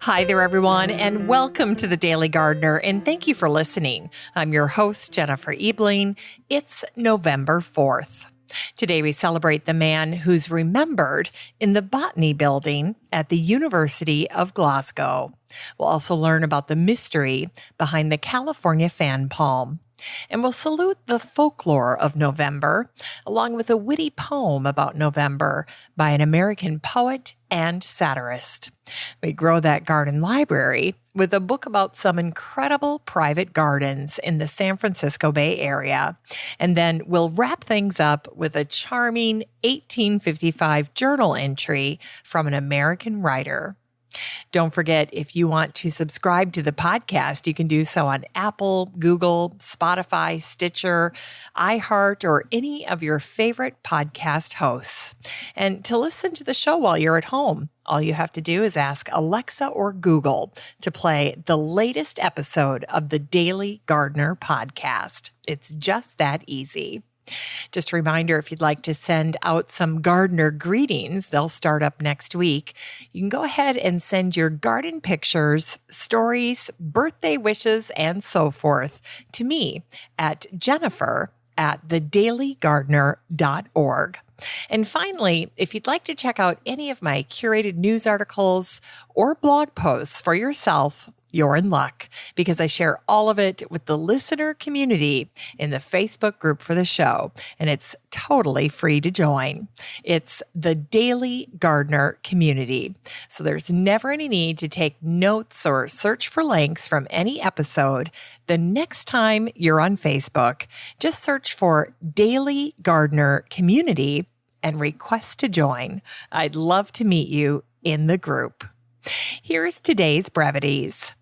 Hi there, everyone, and welcome to the Daily Gardener, and thank you for listening. I'm your host, Jennifer Ebling. It's November 4th. Today we celebrate the man who's remembered in the Botany Building at the University of Glasgow. We'll also learn about the mystery behind the California fan palm. And we'll salute the folklore of November, along with a witty poem about November by an American poet and satirist. We grow that garden library with a book about some incredible private gardens in the San Francisco Bay Area. And then we'll wrap things up with a charming 1855 journal entry from an American writer. Don't forget, if you want to subscribe to the podcast, you can do so on Apple, Google, Spotify, Stitcher, iHeart, or any of your favorite podcast hosts. And to listen to the show while you're at home, all you have to do is ask Alexa or Google to play the latest episode of the Daily Gardener podcast. It's just that easy. Just a reminder, if you'd like to send out some gardener greetings, they'll start up next week. You can go ahead and send your garden pictures, stories, birthday wishes, and so forth to me at jennifer@thedailygardener.org. And finally, if you'd like to check out any of my curated news articles or blog posts for yourself, you're in luck, because I share all of it with the listener community in the Facebook group for the show, and it's totally free to join. It's the Daily Gardener community, so there's never any need to take notes or search for links from any episode. The next time you're on Facebook, just search for Daily Gardener community and request to join. I'd love to meet you in the group. Here's today's brevities.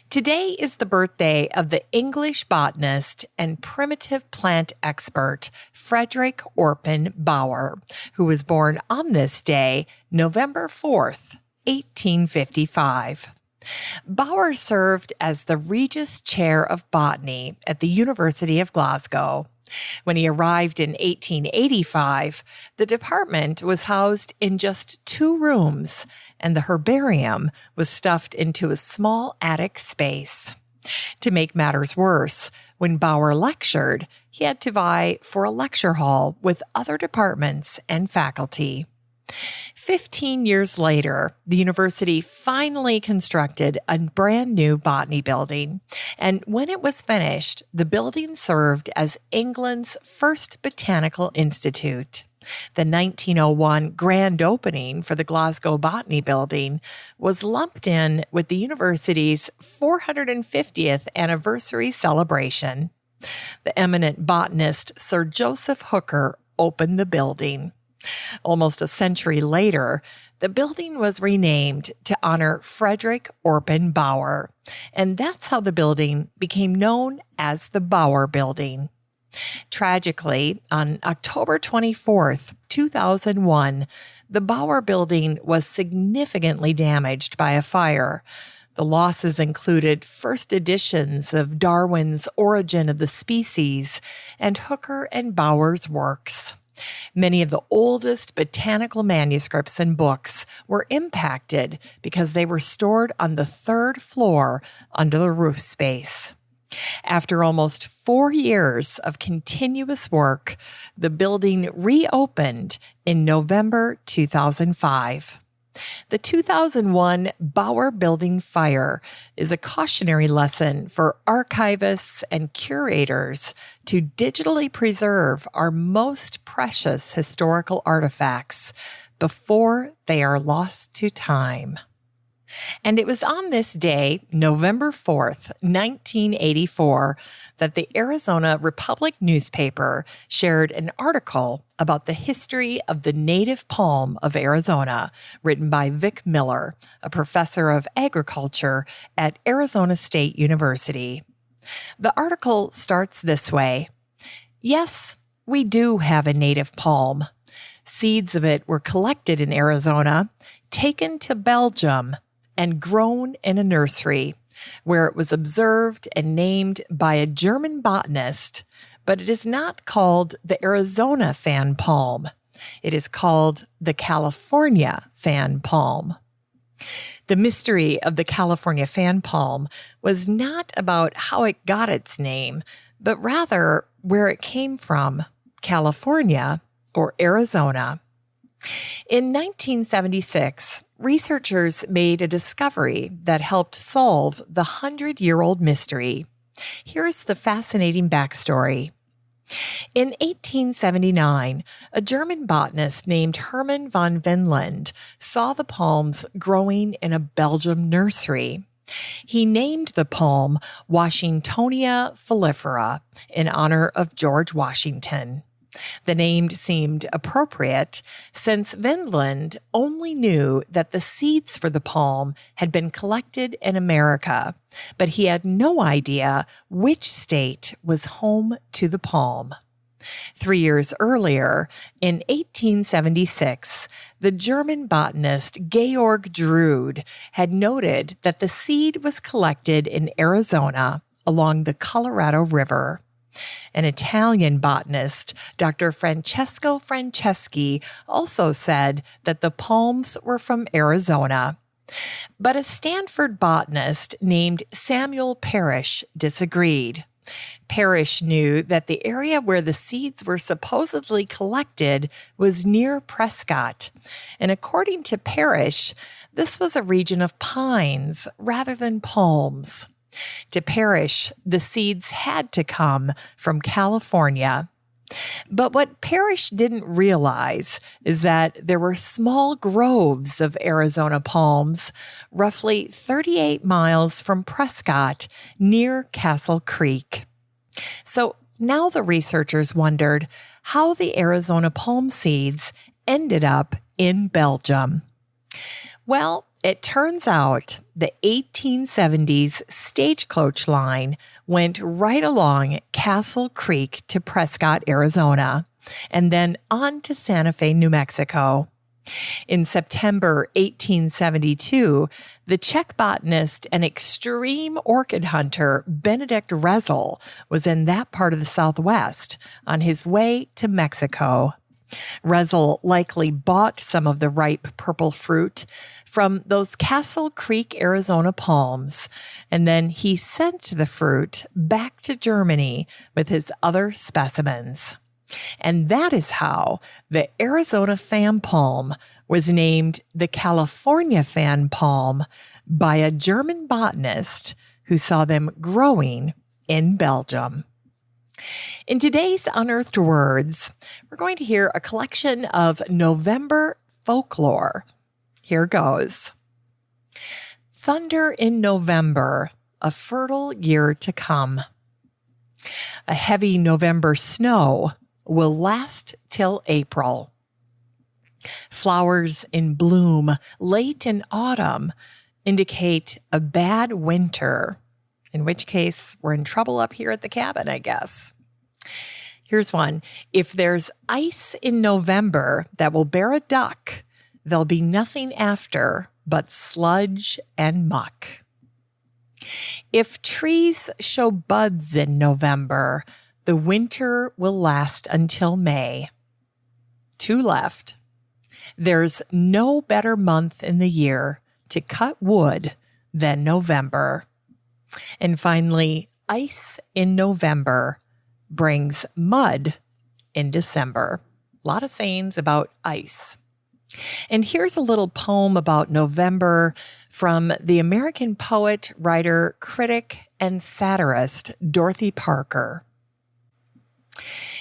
Today is the birthday of the English botanist and primitive plant expert Frederick Orpen Bauer, who was born on this day, November 4th, 1855. Bauer served as the Regius Chair of Botany at the University of Glasgow. When he arrived in 1885, the department was housed in just 2 rooms, and the herbarium was stuffed into a small attic space. To make matters worse, when Bauer lectured, he had to vie for a lecture hall with other departments and faculty. 15 years later, the university finally constructed a brand new botany building. And when it was finished, the building served as England's first botanical institute. The 1901 grand opening for the Glasgow Botany Building was lumped in with the university's 450th anniversary celebration. The eminent botanist Sir Joseph Hooker opened the building. Almost a century later, the building was renamed to honor Frederick Orpen Bauer, and that's how the building became known as the Bauer Building. Tragically, on October 24th, 2001, the Bauer Building was significantly damaged by a fire. The losses included first editions of Darwin's Origin of the Species and Hooker and Bauer's works. Many of the oldest botanical manuscripts and books were impacted because they were stored on the 3rd floor under the roof space. After almost 4 years of continuous work, the building reopened in November 2005. The 2001 Bauer Building fire is a cautionary lesson for archivists and curators to digitally preserve our most precious historical artifacts before they are lost to time. And it was on this day, November 4th, 1984, that the Arizona Republic newspaper shared an article about the history of the native palm of Arizona, written by Vic Miller, a professor of agriculture at Arizona State University. The article starts this way. Yes, we do have a native palm. Seeds of it were collected in Arizona, taken to Belgium, and grown in a nursery, where it was observed and named by a German botanist, but it is not called the Arizona fan palm. It is called the California fan palm. The mystery of the California fan palm was not about how it got its name, but rather where it came from, California or Arizona. In 1976, researchers made a discovery that helped solve the 100-year-old mystery. Here's the fascinating backstory. In 1879, a German botanist named Hermann von Wendland saw the palms growing in a Belgium nursery. He named the palm Washingtonia foliifera in honor of George Washington. The name seemed appropriate since Wendland only knew that the seeds for the palm had been collected in America, but he had no idea which state was home to the palm. 3 years earlier, in 1876, the German botanist Georg Drude had noted that the seed was collected in Arizona along the Colorado River. An Italian botanist, Dr. Francesco Franceschi, also said that the palms were from Arizona. But a Stanford botanist named Samuel Parrish disagreed. Parrish knew that the area where the seeds were supposedly collected was near Prescott, and according to Parrish, this was a region of pines rather than palms. To Parrish, the seeds had to come from California. But what Parrish didn't realize is that there were small groves of Arizona palms roughly 38 miles from Prescott near Castle Creek. So now the researchers wondered how the Arizona palm seeds ended up in Belgium. Well, it turns out the 1870s stagecoach line went right along Castle Creek to Prescott, Arizona, and then on to Santa Fe, New Mexico. In September 1872, the Czech botanist and extreme orchid hunter Benedict Reszel was in that part of the Southwest on his way to Mexico. Reszel likely bought some of the ripe purple fruit from those Castle Creek, Arizona palms, and then he sent the fruit back to Germany with his other specimens. And that is how the Arizona fan palm was named the California fan palm by a German botanist who saw them growing in Belgium. In today's Unearthed Words, we're going to hear a collection of November folklore. Here goes. Thunder in November, a fertile year to come. A heavy November snow will last till April. Flowers in bloom late in autumn indicate a bad winter, in which case we're in trouble up here at the cabin, I guess. Here's one. If there's ice in November that will bear a duck, there'll be nothing after but sludge and muck. If trees show buds in November, the winter will last until May. 2 left. There's no better month in the year to cut wood than November. And finally, ice in November brings mud in December. A lot of sayings about ice. And here's a little poem about November from the American poet, writer, critic, and satirist Dorothy Parke.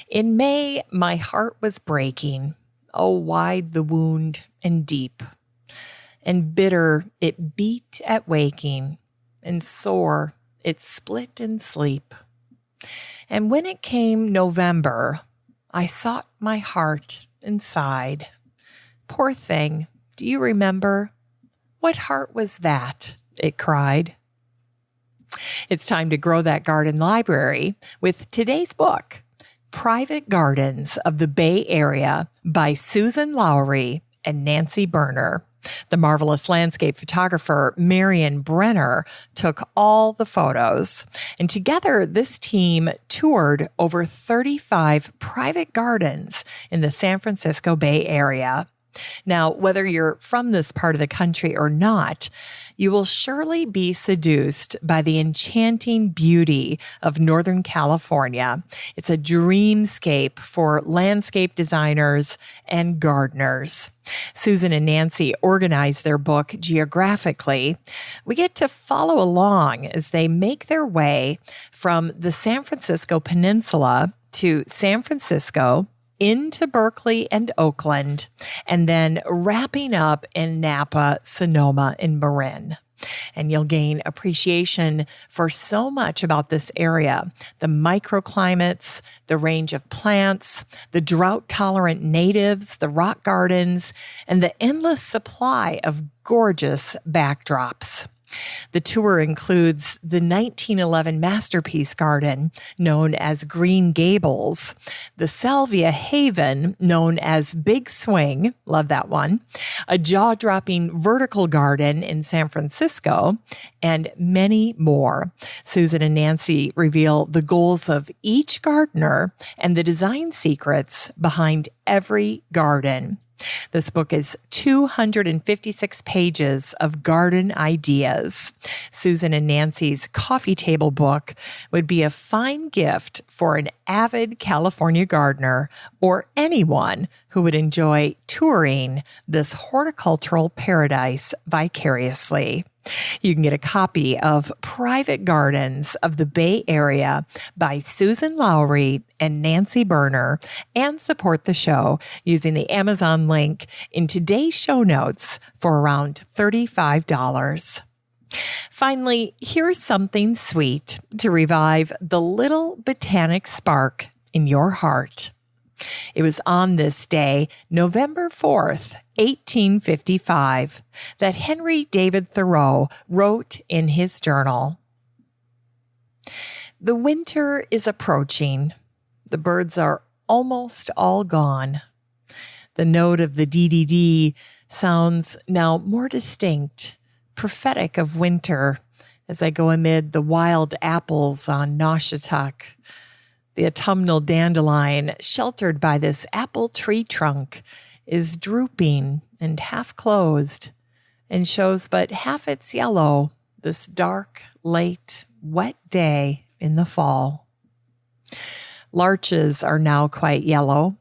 In May, my heart was breaking. Oh, wide the wound and deep. And bitter it beat at waking, and sore it split in sleep. And when it came November, I sought my heart and sighed. Poor thing, do you remember? What heart was that? It cried. It's time to grow that garden library with today's book, Private Gardens of the Bay Area by Susan Lowry and Nancy Berner. The marvelous landscape photographer Marion Brenner took all the photos. And together, this team toured over 35 private gardens in the San Francisco Bay Area. Now, whether you're from this part of the country or not, you will surely be seduced by the enchanting beauty of Northern California. It's a dreamscape for landscape designers and gardeners. Susan and Nancy organize their book geographically. We get to follow along as they make their way from the San Francisco Peninsula to San Francisco, into Berkeley and Oakland, and then wrapping up in Napa, Sonoma, and Marin. And you'll gain appreciation for so much about this area: the microclimates, the range of plants, the drought-tolerant natives, the rock gardens, and the endless supply of gorgeous backdrops. The tour includes the 1911 masterpiece garden known as Green Gables, the Salvia Haven known as Big Swing, love that one, a jaw-dropping vertical garden in San Francisco, and many more. Susan and Nancy reveal the goals of each gardener and the design secrets behind every garden. This book is 256 pages of garden ideas. Susan and Nancy's coffee table book would be a fine gift for an avid California gardener or anyone who would enjoy touring this horticultural paradise vicariously. You can get a copy of Private Gardens of the Bay Area by Susan Lowry and Nancy Berner and support the show using the Amazon link in today's show notes for around $35. Finally, here's something sweet to revive the little botanic spark in your heart. It was on this day, November 4th, 1855, that Henry David Thoreau wrote in his journal, "The winter is approaching. The birds are almost all gone. The note of the dee-dee-dee sounds now more distinct, prophetic of winter, as I go amid the wild apples on Noshatuck. The autumnal dandelion, sheltered by this apple tree trunk, is drooping and half closed, and shows but half its yellow this dark, late, wet day in the fall. Larches are now quite yellow,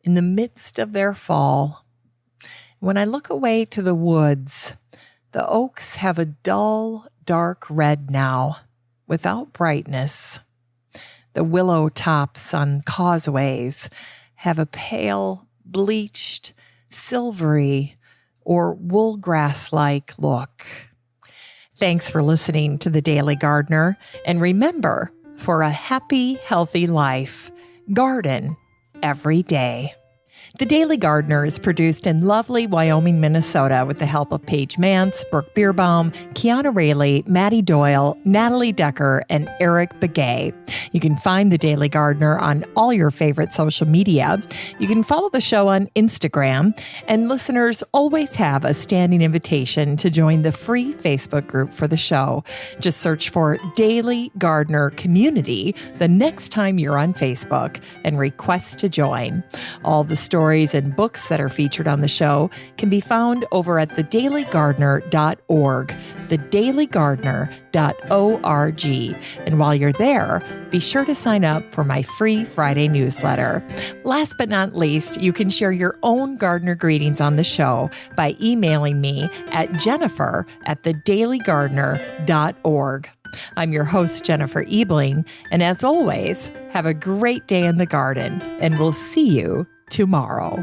in the midst of their fall. When I look away to the woods, the oaks have a dull, dark red now, without brightness. The willow tops on causeways have a pale, bleached, silvery, or woolgrass-like look." Thanks for listening to The Daily Gardener. And remember, for a happy, healthy life, garden every day. The Daily Gardener is produced in lovely Wyoming, Minnesota with the help of Paige Mance, Brooke Bierbaum, Kiana Rayleigh, Maddie Doyle, Natalie Decker, and Eric Begay. You can find The Daily Gardener on all your favorite social media. You can follow the show on Instagram, and listeners always have a standing invitation to join the free Facebook group for the show. Just search for Daily Gardener Community the next time you're on Facebook and request to join. All the stories and books that are featured on the show can be found over at thedailygardener.org, thedailygardener.org. And while you're there, be sure to sign up for my free Friday newsletter. Last but not least, you can share your own gardener greetings on the show by emailing me at jennifer@thedailygardener.org. I'm your host, Jennifer Ebling, and as always, have a great day in the garden, and we'll see you tomorrow.